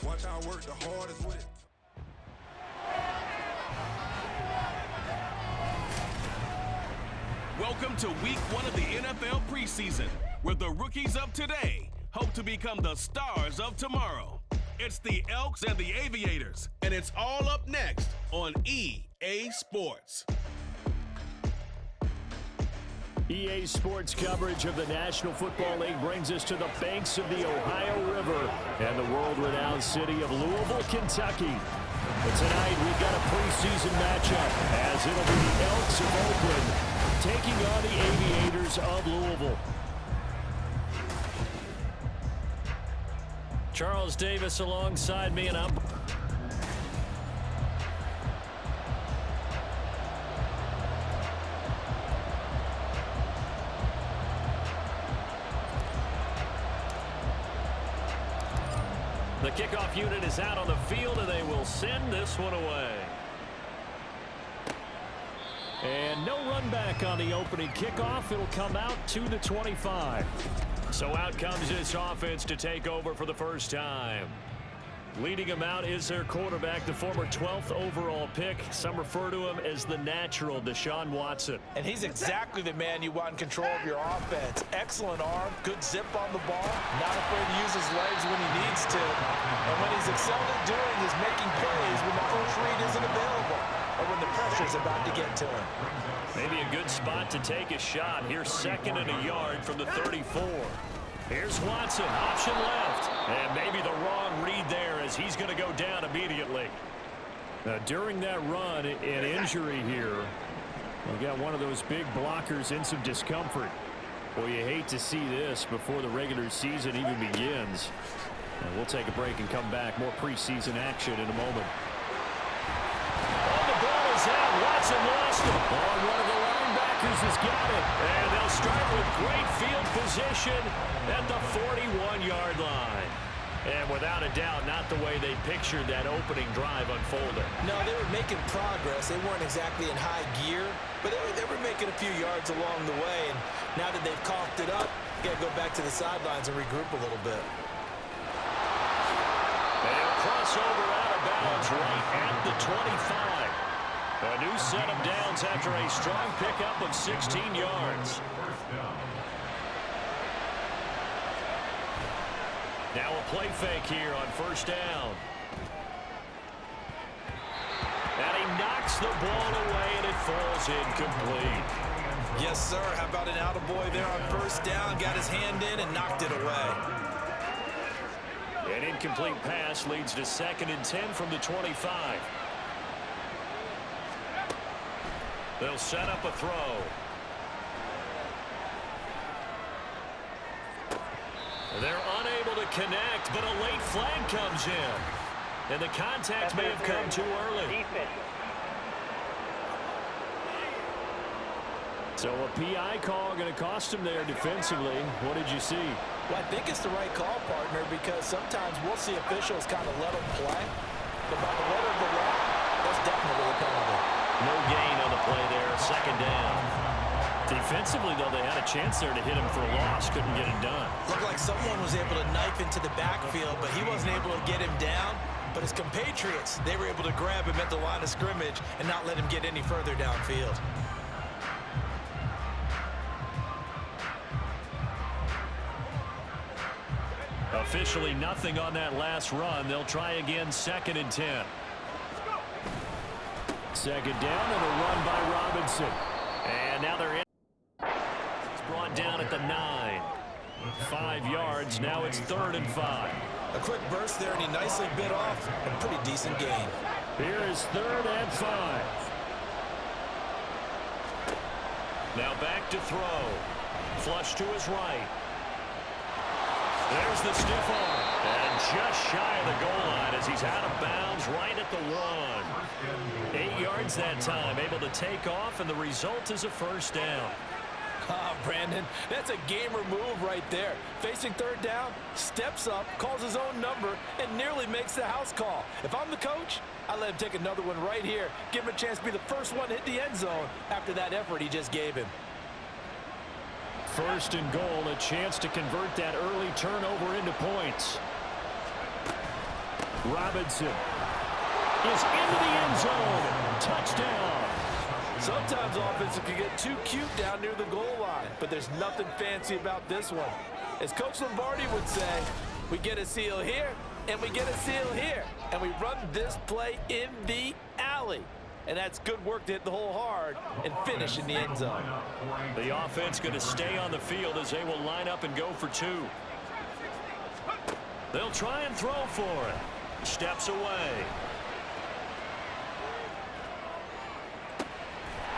Watch how I work the hardest with it. Welcome to week 1 of the NFL preseason, where the rookies of today hope to become the stars of tomorrow. It's the Elks and the Aviators, and it's all up next on EA Sports. EA Sports coverage of the National Football League brings us to the banks of the Ohio River and the world-renowned city of Louisville, Kentucky. But tonight we've got a preseason matchup as it'll be the Elks of Oakland taking on the Aviators of Louisville. Charles Davis alongside me, and I'm... The kickoff unit is out on the field, and they will send this one away. And no run back on the opening kickoff. It'll come out to the 25. So out comes this offense to take over for the first time. Leading them out is their quarterback, the former 12th overall pick. Some refer to him as the natural, Deshaun Watson. And he's exactly the man you want in control of your offense. Excellent arm, good zip on the ball, not afraid to use his legs when he needs to. And when he's excelled at doing is making plays when the first read isn't available or when the pressure's about to get to him. Maybe a good spot to take a shot. Here's 2nd and a yard from the 34. Here's Watson, option left. And maybe the wrong read there as he's going to go down immediately. Now, during that run, an injury here. We got one of those big blockers in some discomfort. Well, you hate to see this before the regular season even begins. And we'll take a break and come back. More preseason action in a moment. The ball is out. Watson lost it. One of the linebackers has got it. And they'll start with great field position at the 41-yard line. And without a doubt, not the way they pictured that opening drive unfolding. No, they were making progress. They weren't exactly in high gear, but they were making a few yards along the way. And now that they've coughed it up, you got to go back to the sidelines and regroup a little bit. And crossover out of bounds right at the 25. A new set of downs after a strong pickup of 16 yards. Now a play fake here on first down. And he knocks the ball away, and it falls incomplete. Yes, sir. How about an attaboy there on first down? Got his hand in and knocked it away. An incomplete pass leads to 2nd and 10 from the 25. They'll set up a throw. They're unable to connect, but a late flag comes in. And the contact may have come too early. So a PI call going to cost him there defensively. What did you see? Well, I think it's the right call, partner, because sometimes we'll see officials kind of let them play. But by the letter of the law, that's definitely a penalty. No gain on the play there, 2nd down. Defensively, though, they had a chance there to hit him for a loss. Couldn't get it done. Looked like someone was able to knife into the backfield, but he wasn't able to get him down. But his compatriots, they were able to grab him at the line of scrimmage and not let him get any further downfield. Officially nothing on that last run. They'll try again, 2nd and 10. 2nd down and a run by Robinson. And now they're in. It's brought down at the 9. 5 yards. Now it's 3rd and 5. A quick burst there, and he nicely bit off a pretty decent gain. Here is 3rd and 5. Now back to throw. Flush to his right. There's the stiff arm. And just shy of the goal line as he's out of bounds right at the 1. 8 yards that time, able to take off, and the result is a first down. Ah, Brandon, that's a gamer move right there. Facing 3rd down, steps up, calls his own number, and nearly makes the house call. If I'm the coach, I let him take another one right here. Give him a chance to be the first one to hit the end zone after that effort he just gave him. 1st and goal, a chance to convert that early turnover into points. Robinson is into the end zone. Touchdown. Sometimes offenses can get too cute down near the goal line, but there's nothing fancy about this one. As Coach Lombardi would say, we get a seal here, and we get a seal here, and we run this play in the alley. And that's good work to hit the hole hard and finish in the end zone. The offense going to stay on the field as they will line up and go for two. They'll try and throw for it. Steps away.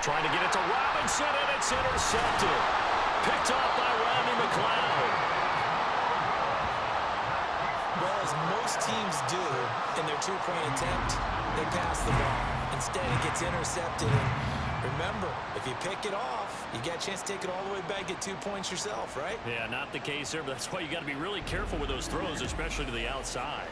Trying to get it to Robinson, and it's intercepted. Picked off by Rodney McLeod. Well, as most teams do in their two-point attempt, they pass the ball. Instead, it gets intercepted. And remember, if you pick it off, you get a chance to take it all the way back, get 2 points yourself, right? Yeah, not the case there, but that's why you got to be really careful with those throws, especially to the outside.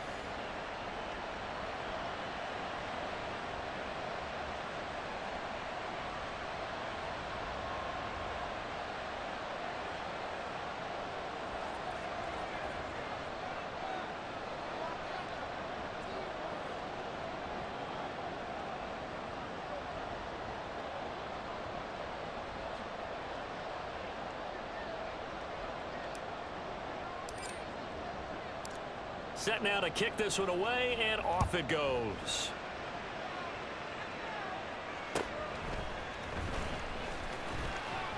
Set now to kick this one away, and off it goes.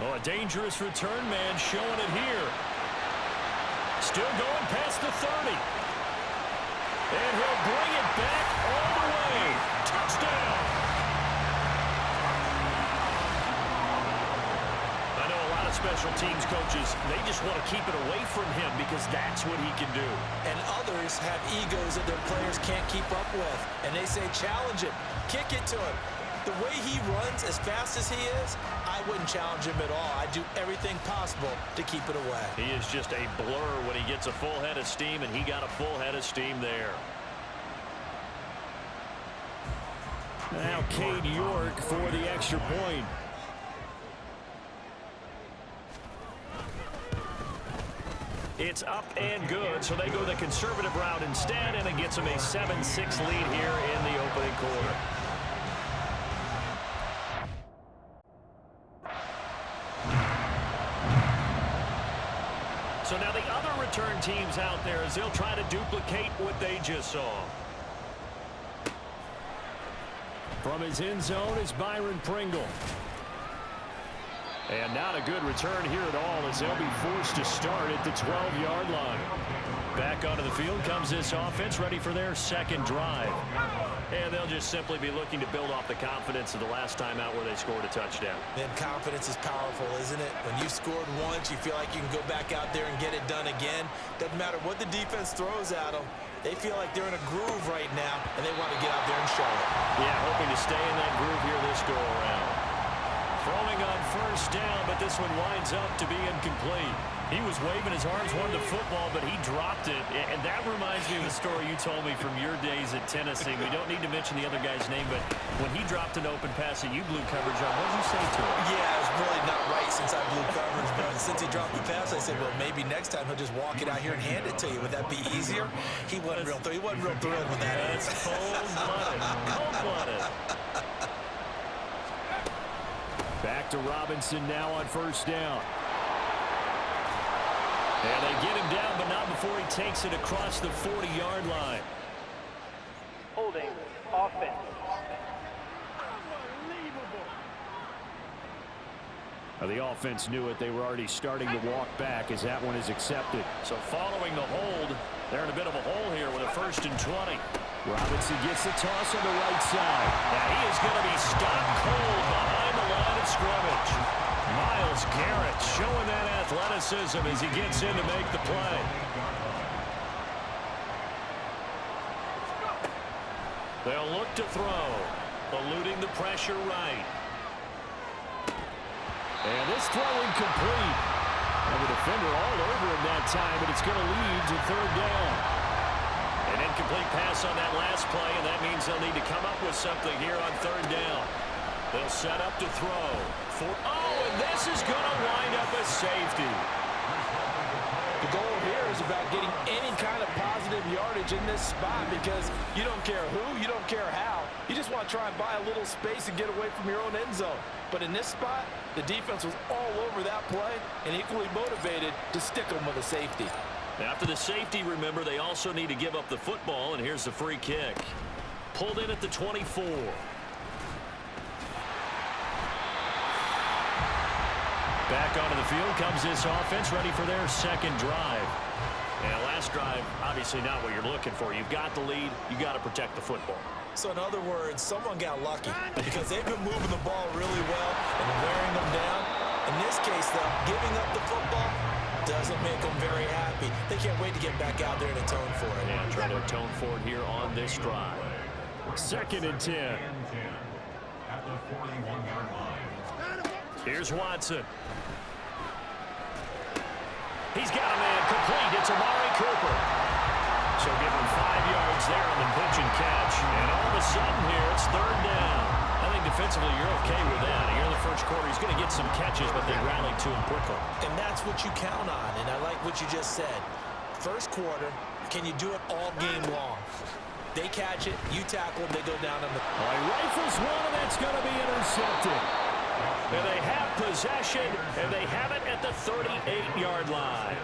Oh, a dangerous return man showing it here. Still going past the 30. And he'll bring it back all the way. Touchdown. I know a lot of special teams coaches, they just want to keep it away from him because that's what he can do. And others have egos that their players can't keep up with. And they say, challenge it, kick it to him. The way he runs as fast as he is, I wouldn't challenge him at all. I'd do everything possible to keep it away. He is just a blur when he gets a full head of steam, and he got a full head of steam there. Now Cade York for the extra point. It's up and good, so they go the conservative route instead, and it gets them a 7-6 lead here in the opening quarter. So now the other return teams out there as they'll try to duplicate what they just saw. From his end zone is Byron Pringle. And not a good return here at all as they'll be forced to start at the 12-yard line. Back onto the field comes this offense ready for their second drive. And they'll just simply be looking to build off the confidence of the last time out where they scored a touchdown. Man, confidence is powerful, isn't it? When you've scored once, you feel like you can go back out there and get it done again. Doesn't matter what the defense throws at them. They feel like they're in a groove right now, and they want to get out there and show it. Yeah, hoping to stay in that groove here this go-around. Throwing on first down, but this one winds up to be incomplete. He was waving his arms, wanted the football, but he dropped it. And that reminds me of a story you told me from your days at Tennessee. We don't need to mention the other guy's name, but when he dropped an open pass that you blew coverage on, what did you say to him? Yeah, it was really not right since I blew coverage, but since he dropped the pass, I said, well, maybe next time he'll just walk it out here and hand it to you. Would that be easier? He wasn't real thrilled with that. That's cold-blooded. Cold-blooded. Back to Robinson now on first down. And they get him down, but not before he takes it across the 40-yard line. Holding offense. Now the offense knew it. They were already starting to walk back as that one is accepted. So following the hold, they're in a bit of a hole here with a 1st and 20. Robinson gets the toss on the right side. And he is going to be stopped cold behind the line of scrimmage. Myles Garrett showing that athleticism as he gets in to make the play. They'll look to throw, eluding the pressure right. And this throw incomplete. And the defender all over him that time, but it's going to lead to 3rd down. An incomplete pass on that last play, and that means they'll need to come up with something here on 3rd down. They'll set up to throw. And this is going to wind up a safety. The goal here is cares about getting any kind of positive yardage in this spot because you don't care who, you don't care how. You just want to try and buy a little space and get away from your own end zone. But in this spot, the defense was all over that play and equally motivated to stick them with a safety. After the safety, remember, they also need to give up the football, and here's the free kick. Pulled in at the 24. Back onto the field comes this offense, ready for their second drive. And last drive, obviously not what you're looking for. You've got the lead. You've got to protect the football. So in other words, someone got lucky because they've been moving the ball really well and wearing them down. In this case, though, giving up the football doesn't make them very happy. They can't wait to get back out there and atone for it. Yeah, try to atone for it here on this drive. 2nd and 10. At the 41-yard line. Here's Watson. He's got a man complete. It's Amari Cooper. So give him 5 yards there on the pitch and catch. And all of a sudden here, it's 3rd down. I think defensively you're okay with that. Here in the first quarter, he's going to get some catches, but they rallied to him quickly. And that's what you count on, and I like what you just said. First quarter, can you do it all game long? They catch it, you tackle them, they go down on the... He rifles one, and that's going to be intercepted. And they have possession, and they have it at the 38-yard line.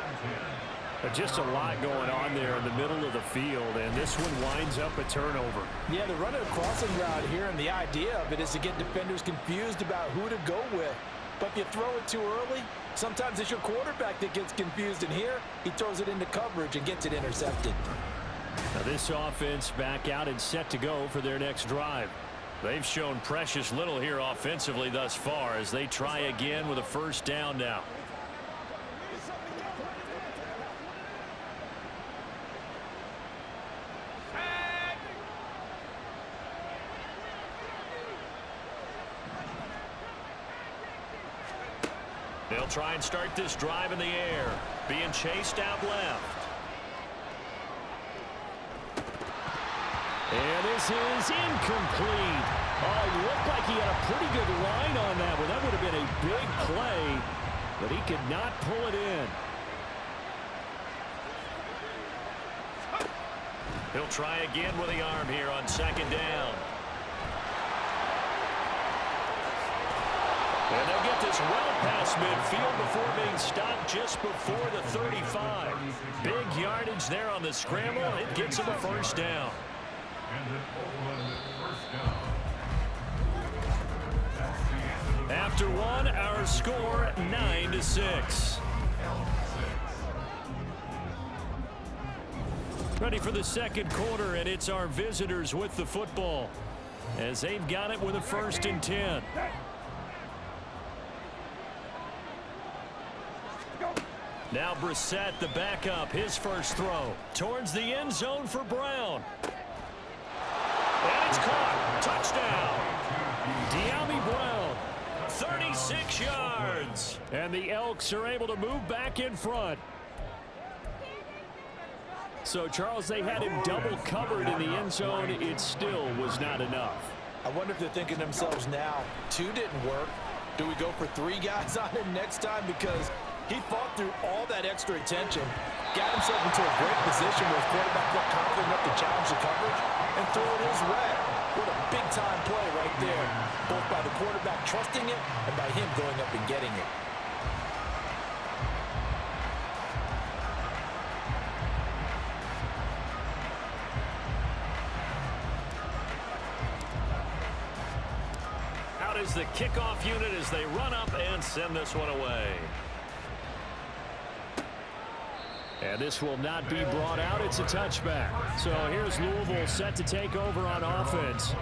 Just a lot going on there in the middle of the field, and this one winds up a turnover. Yeah, they're running a crossing route here, and the idea of it is to get defenders confused about who to go with. But if you throw it too early, sometimes it's your quarterback that gets confused, and here he throws it into coverage and gets it intercepted. Now this offense back out and set to go for their next drive. They've shown precious little here offensively thus far as they try again with a first down now. They'll try and start this drive in the air. Being chased out left. And this is incomplete. Oh, he looked like he had a pretty good line on that one. That would have been a big play, but he could not pull it in. He'll try again with the arm here on 2nd down. And they'll get this well past midfield before being stopped just before the 35. Big yardage there on the scramble. It gets him a first down. After one, our score 9-6. Ready for the second quarter, and it's our visitors with the football as they've got it with a 1st and 10. Now Brissett, the backup, his first throw towards the end zone for Brown. And it's caught. Touchdown. De'Ami Brown, 36 yards. And the Elks are able to move back in front. So, Charles, they had him double covered in the end zone. It still was not enough. I wonder if they're thinking to themselves now, 2 didn't work. Do we go for 3 guys on him next time? Because he fought through all that extra attention, got himself into a great position where his quarterback felt confident enough to challenge the coverage and throw it his way. What a big-time play right there, both by the quarterback trusting it and by him going up and getting it. Out is the kickoff unit as they run up and send this one away. And this will not be brought out. It's a touchback. So here's Louisville set to take over on offense.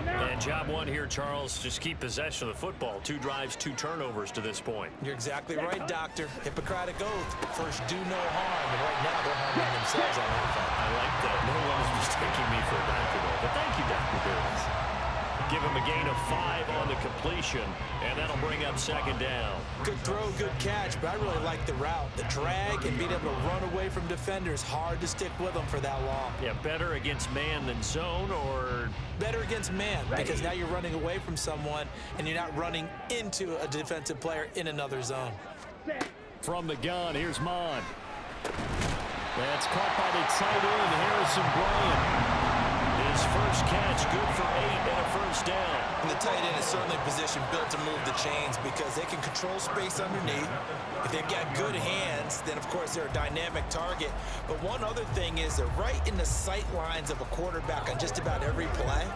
And job one here, Charles, just keep possession of the football. 2 drives, 2 turnovers to this point. You're exactly right, Doctor. Hippocratic oath. First, do no harm. And right now, they're harming themselves on offense. I like that. No one is mistaking me for a doctor, though. But thank you, Dr. Bills. Give him a gain of 5 on the completion, and that'll bring up 2nd down. Good throw, good catch, but I really like the route. The drag and being able to run away from defenders. Hard to stick with them for that long. Yeah, better against man than zone, or? Better against man, because now you're running away from someone, and you're not running into a defensive player in another zone. From the gun, here's Mon. That's caught by the tight end, Harrison Bryant. His first catch, good for 8 and a first down. And the tight end is certainly a position built to move the chains because they can control space underneath. If they've got good hands, then of course they're a dynamic target. But one other thing is they're right in the sight lines of a quarterback on just about every play.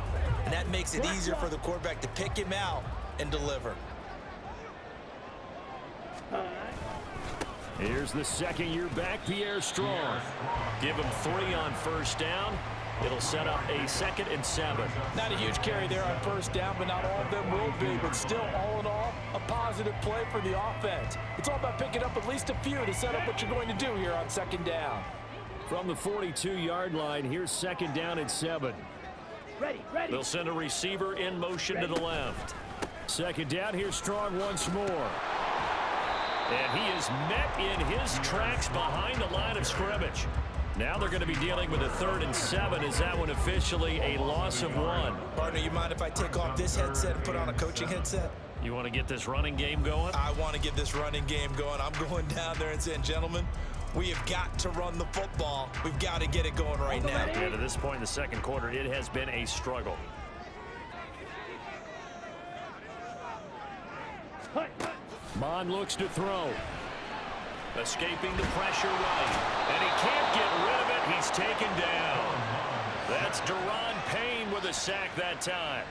And that makes it easier for the quarterback to pick him out and deliver. Here's the second-year back, Pierre Strong. Give him 3 on first down. It'll set up a 2nd and 7. Not a huge carry there on first down, but not all of them will be. But still, all in all, a positive play for the offense. It's all about picking up at least a few to set up what you're going to do here on second down. From the 42-yard line, here's 2nd down and 7. Ready. They'll send a receiver in motion to the left. 2nd down, here's Strong once more. And he is met in his tracks behind the line of scrimmage. Now they're going to be dealing with a 3rd and 7. Is that one officially a loss of 1? Partner, you mind if I take off this headset and put on a coaching headset? You want to get this running game going? I want to get this running game going. I'm going down there and saying, gentlemen, we have got to run the football. We've got to get it going right now. Yeah, to this point in the second quarter, it has been a struggle. Mond looks to throw. Escaping the pressure right. And he can't get rid of it. He's taken down. That's Deron Payne with a sack that time.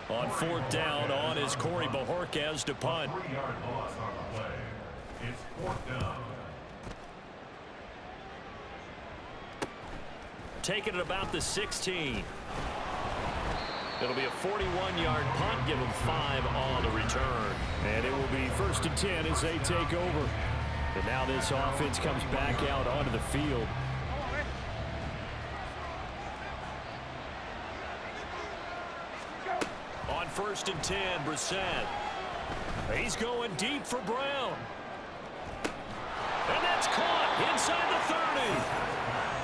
On 4th down, on is Corey Bojorquez to punt. 3-yard loss on the play. It's 4th down. Taking it about the 16. It'll be a 41-yard punt. Give them 5 on the return. And it will be 1st and 10 as they take over. And now this offense comes back out onto the field. On 1st and 10, Brissett. He's going deep for Brown. And that's caught inside the 30.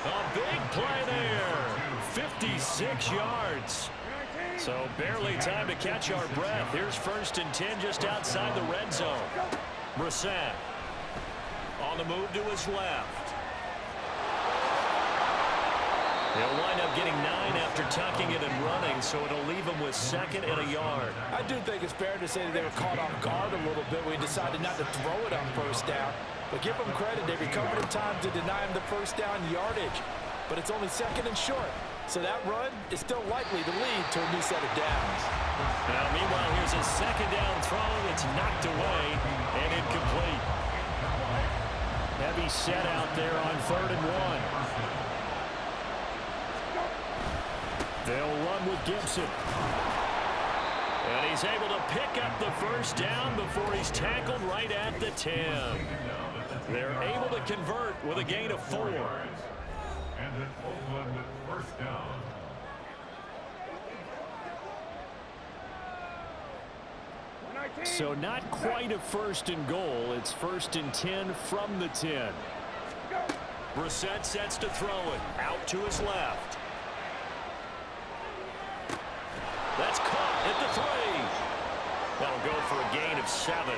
A big play there. 56 yards. So barely time to catch our breath. Here's 1st and 10 just outside the red zone. Brissett on the move to his left. He'll wind up getting 9 after tucking it and running, so it'll leave him with 2nd and a yard. I do think it's fair to say that they were caught off guard a little bit. We decided not to throw it on first down. But give them credit. They recovered in time to deny him the first down yardage. But it's only 2nd and short. So that run is still likely to lead to a new set of downs. Now, meanwhile, here's a 2nd down throw. It's knocked away and incomplete. Heavy set out there on 3rd and 1. They'll run with Gibson. And he's able to pick up the first down before he's tackled right at the 10. They're able to convert with a gain of 4. And then Oakland with 1st down. So not quite a 1st and goal. It's 1st and 10 from the 10. Brissett sets to throw it. Out to his left. That's caught at the 3. That'll go for a gain of 7,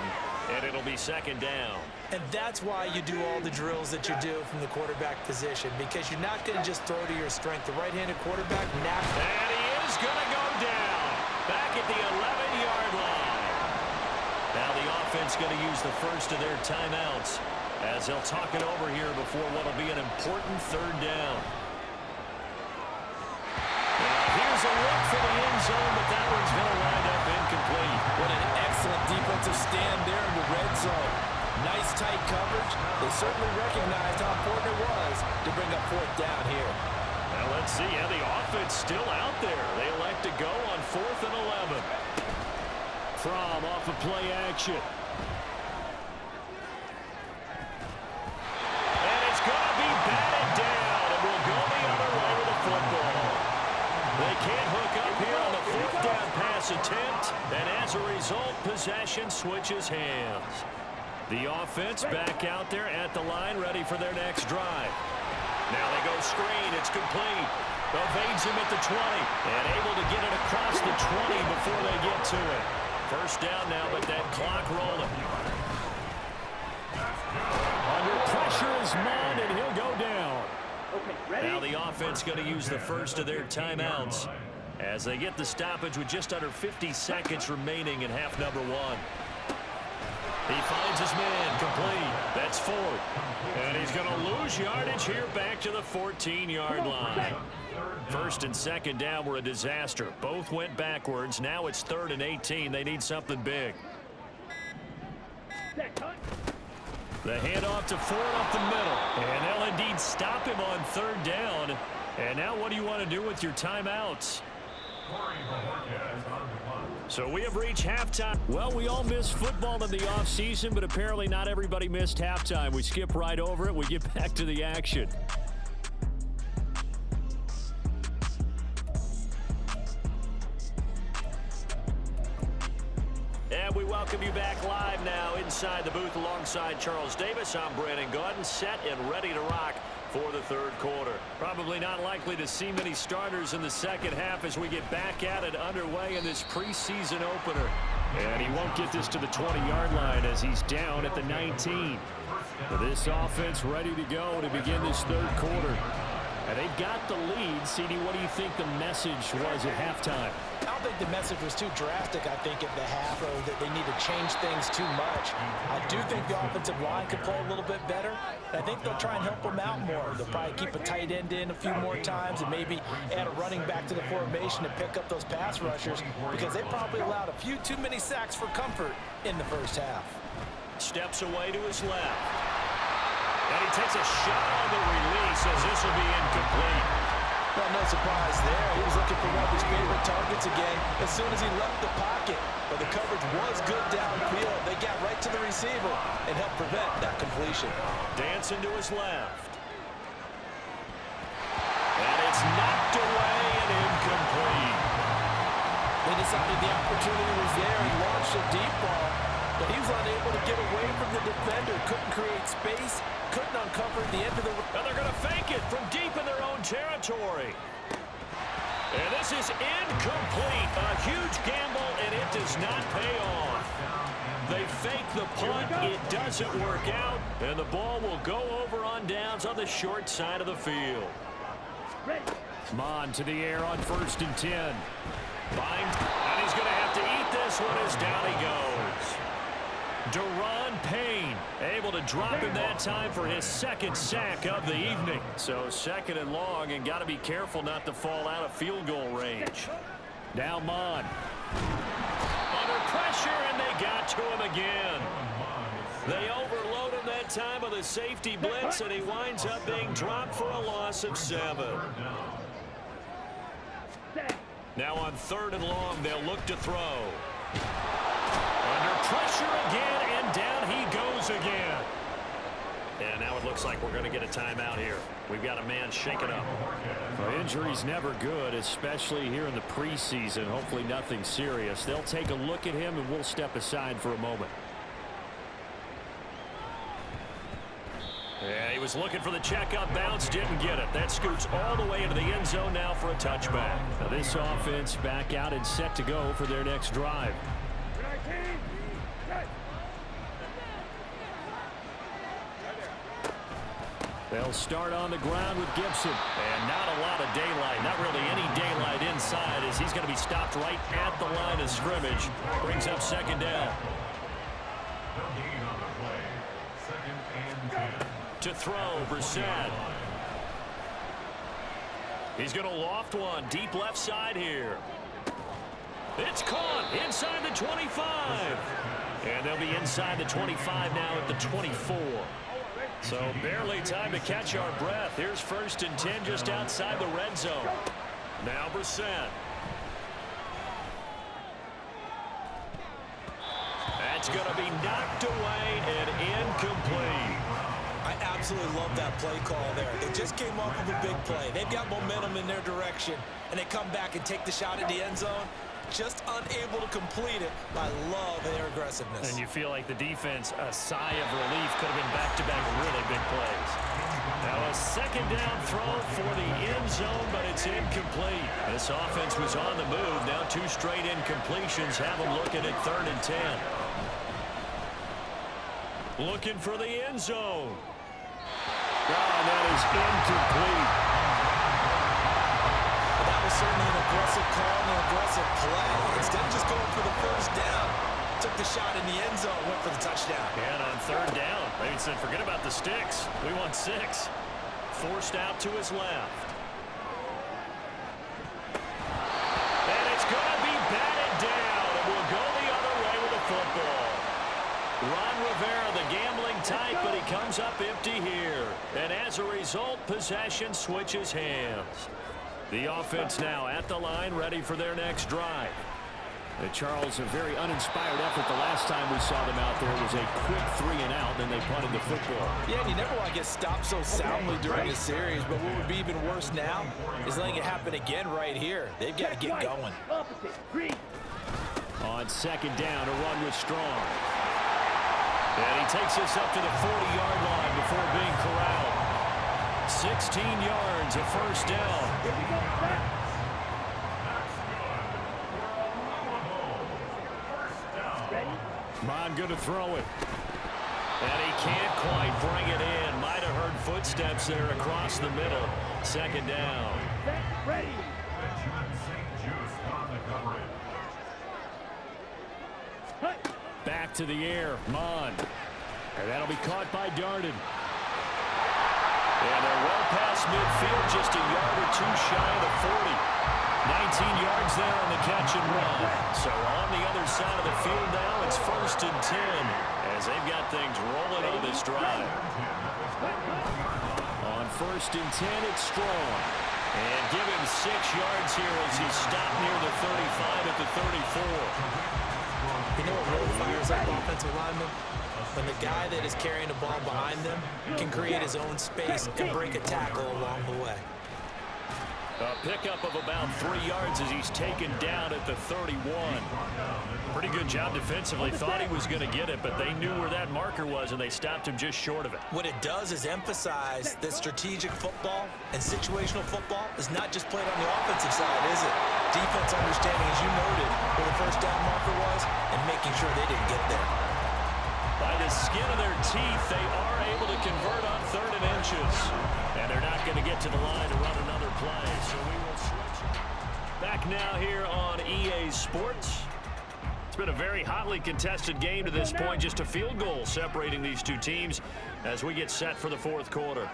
and it'll be 2nd down. And that's why you do all the drills that you do from the quarterback position, because you're not going to just throw to your strength. The right-handed quarterback, naturally. And he is going to go down back at the 11-yard line. Now the offense going to use the first of their timeouts as they'll talk it over here before what will be an important 3rd down. Here's a look for the end zone, but that one's going to wind up incomplete. What an excellent defensive stand there in the red zone. Nice tight coverage. They certainly recognized how important it was to bring up 4th down here. Now let's see. Yeah, the offense still out there. They elect to go on 4th and 11. From off of play action. And it's going to be batted down, and we'll go the other way with the football. They can't hook up here on the 4th down pass attempt, and as a result, possession switches hands. The offense back out there at the line, ready for their next drive. Now they go screen. It's complete. Evades him at the 20, and able to get it across the 20 before they get to it. 1st down now, but that clock rolling. Under pressure is Mond, and he'll go down. Now the offense going to use the first of their timeouts as they get the stoppage with just under 50 seconds remaining in half number one. He finds his man complete. That's fourth. And he's going to lose yardage here back to the 14-yard line. First and second down were a disaster. Both went backwards. Now it's 3rd and 18. They need something big. The handoff to Ford up the middle. And they'll indeed stop him on 3rd down. And now what do you want to do with your timeouts? So we have reached halftime. Well, we all miss football in the offseason, but apparently not everybody missed halftime. We skip right over it. We get back to the action. And we welcome you back live now inside the booth alongside Charles Davis. I'm Brandon Gaudin, set and ready to rock for the 3rd quarter. Probably not likely to see many starters in the second half as we get back at it underway in this preseason opener. And he won't get this to the 20-yard line as he's down at the 19. This offense ready to go to begin this 3rd quarter. And they've got the lead. CD, what do you think the message was at halftime? I don't think the message was too drastic, I think, at the half, or that they need to change things too much. I do think the offensive line could play a little bit better. I think they'll try and help them out more. They'll probably keep a tight end in a few more times and maybe add a running back to the formation to pick up those pass rushers because they probably allowed a few too many sacks for comfort in the first half. Steps away to his left. And he takes a shot on the release as this will be incomplete. Well, no surprise there. He was looking for one of his favorite targets again as soon as he left the pocket. But the coverage was good downfield. They got right to the receiver and helped prevent that completion. Dancing to his left. And it's knocked away and incomplete. They decided the opportunity was there and launched a deep ball. But he was unable to get away from the defender. Couldn't create space. Couldn't uncover the end of the... And they're going to fake it from deep in their own territory. And this is incomplete. A huge gamble, and it does not pay off. They fake the punt. It doesn't work out. And the ball will go over on downs on the short side of the field. Mon to the air on 1st and 10. Finds, and he's going to have to eat this one as down he goes. Deron Payne able to drop him that time for his 2nd sack of the evening. So 2nd and long, and got to be careful not to fall out of field goal range. Now Mon. Under pressure, and they got to him again. They overload him that time with a safety blitz, and he winds up being dropped for a loss of 7. Now on 3rd and long, they'll look to throw. Under pressure again, and down he goes again. And now it looks like we're going to get a timeout here. We've got a man shaken up. Well, injury's never good, especially here in the preseason. Hopefully nothing serious. They'll take a look at him, and we'll step aside for a moment. Yeah, he was looking for the checkup bounce, didn't get it. That scoots all the way into the end zone now for a touchback. Now this offense back out and set to go for their next drive. They'll start on the ground with Gibson. And not a lot of daylight, not really any daylight inside as he's going to be stopped right at the line of scrimmage. Brings up 2nd down. To throw, Brissett. He's going to loft one deep left side here. It's caught inside the 25. And they'll be inside the 25 now at the 24. So barely time to catch our breath. Here's 1st and 10 just outside the red zone. Now Brissett. That's going to be knocked away and incomplete. I absolutely love that play call there. They just came off of a big play. They've got momentum in their direction, and they come back and take the shot at the end zone. Just unable to complete it. I love their aggressiveness. And you feel like the defense, a sigh of relief, could have been back-to-back really big plays. Now a 2nd down throw for the end zone, but it's incomplete. This offense was on the move. Now 2 straight incompletions have them looking at 3rd and 10. Looking for the end zone. and that is incomplete. That was certainly an aggressive call and an aggressive play. Instead of just going for the first down, took the shot in the end zone, went for the touchdown. And on third down, maybe said, forget about the sticks. We want 6. Forced out to his left. And it's going to be batted down. And we'll go the other way with the football. Ron Rivera, the gambling type, but he comes up empty here. And as a result, possession switches hands. The offense now at the line, ready for their next drive. Charles, a very uninspired effort. The last time we saw them out there was a quick 3-and-out, then they punted the football. Yeah, and you never want to get stopped so soundly during a series, but what would be even worse now is letting it happen again right here. They've got to get going. On second down, a run with Strong. And he takes us up to the 40-yard line before being corralled. 16 yards, a first down. Mon going to throw it. And he can't quite bring it in. Might have heard footsteps there across the middle. Second down. Benjamin St. Just on the coverage. Back to the air, Mon. And that'll be caught by Darden. And they're well past midfield, just a yard or two shy of the 40. 19 yards there on the catch and run. So on the other side of the field now, it's 1st and 10 as they've got things rolling on this drive. On 1st and 10, it's Strong. And give him 6 yards here as he's stopped near the 35 at the 34. You know what really fires up offensive linemen? When the guy that is carrying the ball behind them can create his own space and break a tackle along the way. A pickup of about 3 yards as he's taken down at the 31. Pretty good job defensively. Thought he was going to get it, but they knew where that marker was, and they stopped him just short of it. What it does is emphasize that strategic football and situational football is not just played on the offensive side, is it? Defense understanding, as you noted, where the first down marker was and making sure they didn't get there. By the skin of their teeth, they are able to convert on 3rd and inches. And they're not going to get to the line to run another play, so we will switch. Back now here on EA Sports. It's been a very hotly contested game to this point, just a field goal separating these two teams as we get set for the 4th quarter.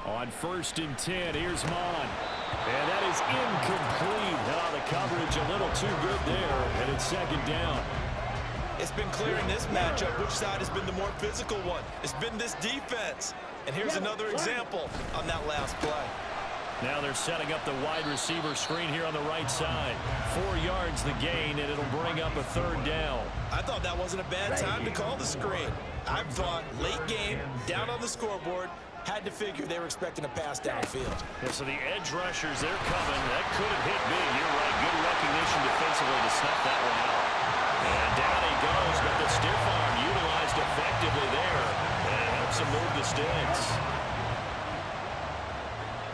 On 1st and 10, here's Mon. And that is incomplete. The coverage a little too good there, and it's 2nd down. It's been clear in this matchup which side has been the more physical one. It's been this defense. And here's another example on that last play. Now they're setting up the wide receiver screen here on the right side. 4 yards the gain, and it'll bring up a 3rd down. I thought that wasn't a bad time to call the screen. I thought late game, down on the scoreboard, had to figure they were expecting a pass downfield. Yeah, so the edge rushers, they're coming. That could have hit big. You're right. Good recognition defensively to snuff that one out. And down he goes, but the stiff arm utilized effectively there. And it helps him move the sticks.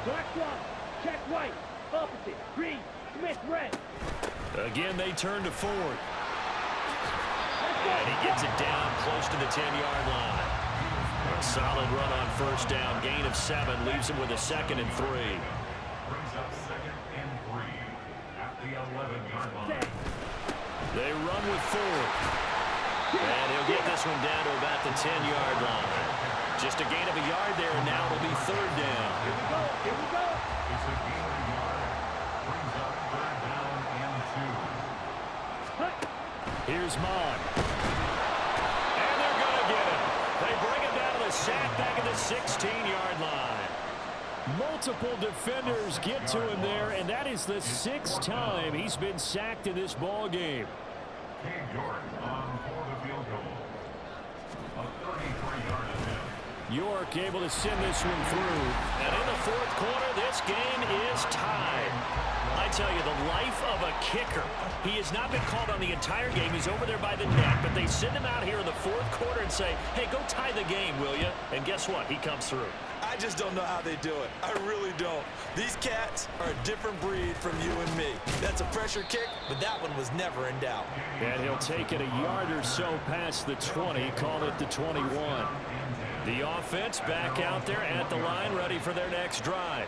Black one, check white, opposite, green, Smith red. Again, they turn to Ford. And he gets it down close to the 10-yard line. A solid run on 1st down, gain of 7, leaves him with a 2nd and 3. Brings up 2nd and 3 at the 11-yard line. They run with Ford. And he'll get this one down to about the 10-yard line. Just a gain of a yard there, and now it'll be 3rd down. Here we go, here we go. It's a gain of a yard. Brings up 3rd down and 2. Here's Mon. And they're going to get him. They bring him down to the sack back at the 16-yard line. Multiple defenders get to him there, and that is the 6th time he's been sacked in this ball game. Cade York on for the field goal. A 33-yard attempt. York able to send this one through. And in the 4th quarter, this game is tied. I tell you, the life of a kicker. He has not been called on the entire game. He's over there by the net, but they send him out here in the 4th quarter and say, hey, go tie the game, will you? And guess what? He comes through. I just don't know how they do it. I really don't. These cats are a different breed from you and me. That's a pressure kick, but that one was never in doubt. And he'll take it a yard or so past the 20, call it the 21. The offense back out there at the line, ready for their next drive.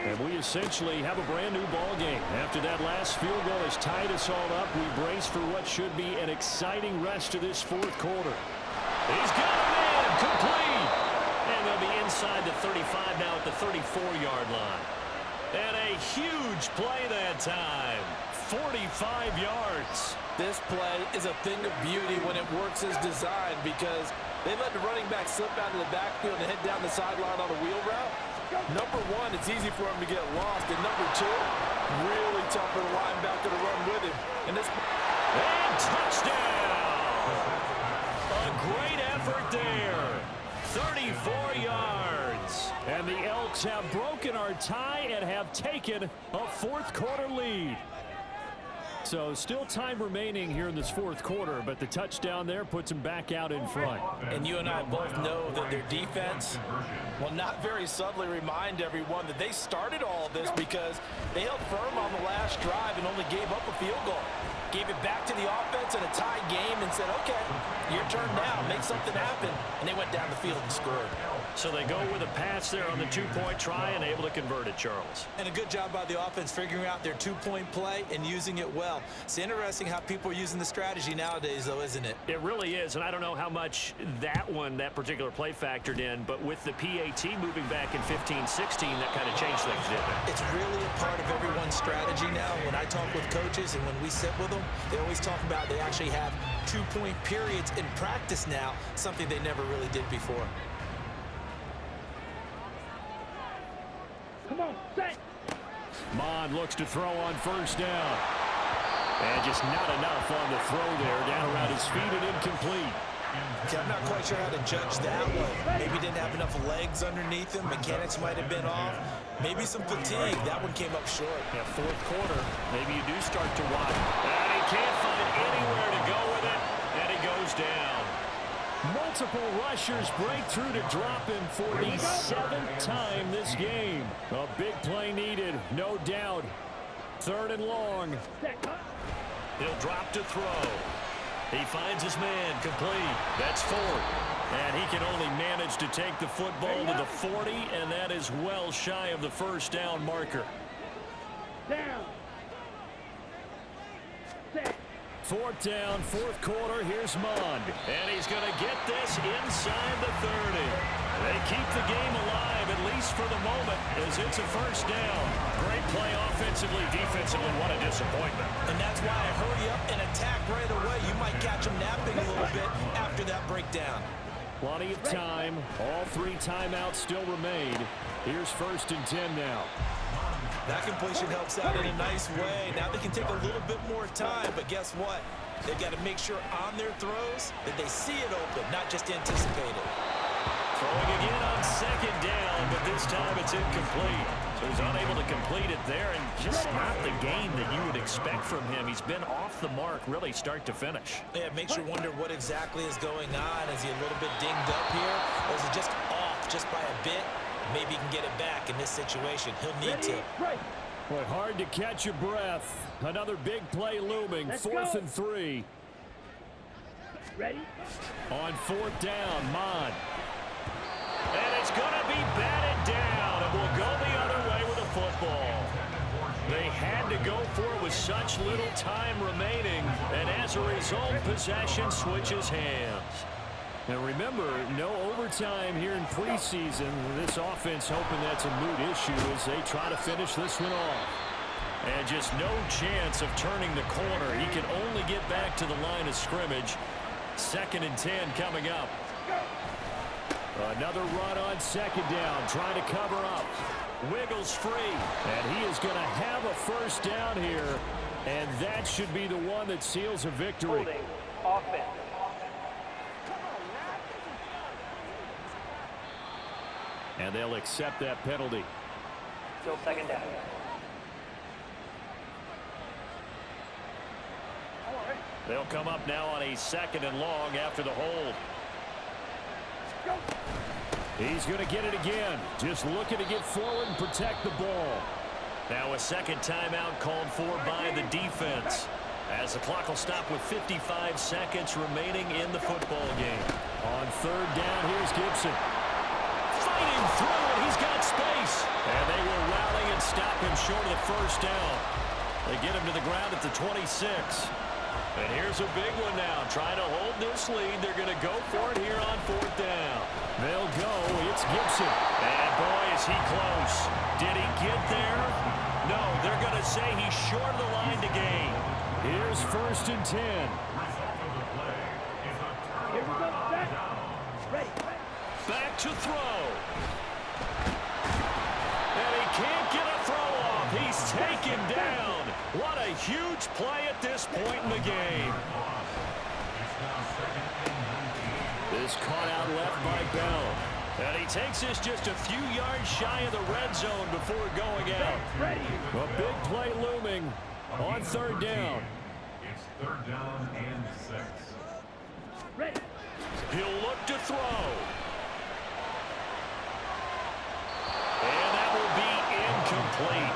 And we essentially have a brand new ball game. After that last field goal has tied us all up, we brace for what should be an exciting rest of this fourth quarter. He's got a man, complete. And they'll be inside the 35 now at the 34-yard line. And a huge play that time, 45 yards. This play is a thing of beauty when it works as designed because they let the running back slip out of the backfield and head down the sideline on a wheel route. Number one, it's easy for him to get lost. And number two, really tough for the linebacker to run with him. And touchdown! A great effort there. 34 yards. And the Elks have broken our tie and have taken a fourth quarter lead. So still time remaining here in this fourth quarter, but the touchdown there puts them back out in front. And you and I both know that their defense will not very subtly remind everyone that they started all of this because they held firm on the last drive and only gave up a field goal. Gave it back to the offense in a tie game and said, okay, your turn now, make something happen. And they went down the field and scored. So they go with a pass there on the two-point try and able to convert it, Charles. And a good job by the offense figuring out their two-point play and using it well. It's interesting how people are using the strategy nowadays, though, isn't it? It really is, and I don't know how much that particular play factored in, but with the PAT moving back in 15-16, that kind of changed things, didn't it? It's really a part of everyone's strategy now. When I talk with coaches and when we sit with them, they always talk about they actually have two-point periods in practice now, something they never really did before. Come on, set. Mond looks to throw on first down. And just not enough on the throw there. Down around his feet and incomplete. Okay, I'm not quite sure how to judge that one. Maybe didn't have enough legs underneath him. Mechanics might have been off. Maybe some fatigue. That one came up short. Yeah, fourth quarter. Maybe you do start to watch. And he can't find anywhere to go with it. And he goes down. Multiple rushers break through to drop him for the seventh time this game. A big play needed, no doubt. Third and long. He'll drop to throw. He finds his man, complete. That's fourth. And he can only manage to take the football to the 40, and that is well shy of the first down marker. Down. Set. Fourth down, fourth quarter. Here's Mond. And he's going to get this inside the 30. They keep the game alive, at least for the moment, as it's a first down. Great play offensively, defensively. What a disappointment. And that's why I hurry up and attack right away. You might catch him napping a little bit after that breakdown. Plenty of time. All three timeouts still remain. Here's 1st and 10 now. That completion helps out in a nice way. Now they can take a little bit more time, but guess what? They've got to make sure on their throws that they see it open, not just anticipate it. Throwing again on second down, but this time it's incomplete. So he's unable to complete it there, and just not the game that you would expect from him. He's been off the mark, really start to finish. Yeah, it makes you wonder what exactly is going on. Is he a little bit dinged up here, or is he just off just by a bit? Maybe he can get it back in this situation. He'll need to. Boy, hard to catch your breath. Another big play looming. 4th and 3. Ready? On 4th down, Mond. And it's going to be batted down, and we'll go the other way with the football. They had to go for it with such little time remaining, and as a result, possession switches hands. Now remember, no overtime here in preseason. This offense hoping that's a moot issue as they try to finish this one off. And just no chance of turning the corner. He can only get back to the line of scrimmage. 2nd and 10 coming up. Another run on 2nd down, trying to cover up. Wiggles free, and he is going to have a first down here. And that should be the one that seals a victory. Holding. Offense. And they'll accept that penalty. Still 2nd down. They'll come up now on a 2nd and long after the hold. He's going to get it again. Just looking to get forward and protect the ball. Now a second timeout called for by the defense. as the clock will stop with 55 seconds remaining in the football game. On third down, here's Gibson. Fighting through, and he's got space. And they will rally and stop him short of the first down. They get him to the ground at the 26. And here's a big one now. Trying to hold this lead. They're going to go for it here on fourth down. They'll go. It's Gibson. And boy, is he close. Did he get there? No, they're going to say he's short of the line to gain. Here's first and 10. Here we go, set. Ready. Back to throw. And he can't get a throw off. He's taken down. What a huge play at this point in the game. This caught out left by Bell. And he takes this just a few yards shy of the red zone before going out. A big play looming on third down. It's third down and 6. Ready. He'll look to throw. And that will be incomplete.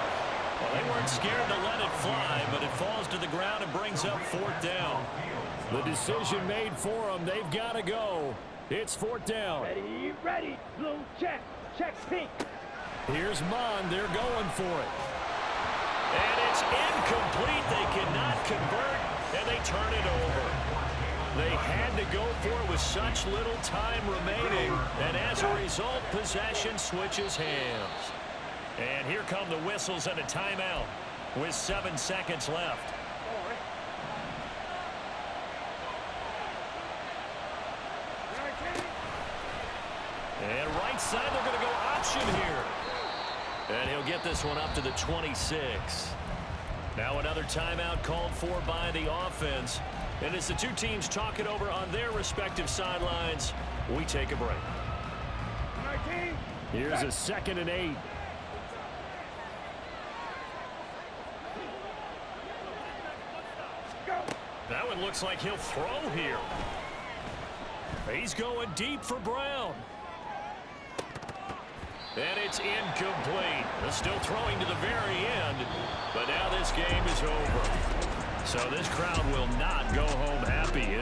Well, they weren't scared to let it fly, but it falls to the ground and brings up fourth down. The decision made for them. They've got to go. It's fourth down. Ready, ready. Blue, check. Check, pink. Here's Mon. They're going for it. And it's incomplete. They cannot convert, and they turn it over. They had to go for it with such little time remaining, and as a result, possession switches hands. And here come the whistles and a timeout with 7 seconds left. And right side, they're going to go option here. And he'll get this one up to the 26. Now another timeout called for by the offense. And as the two teams talk it over on their respective sidelines, we take a break. Here's a 2nd and 8. That one looks like he'll throw here. He's going deep for Brown. And it's incomplete. They're still throwing to the very end, but now this game is over. So this crowd will not go home happy.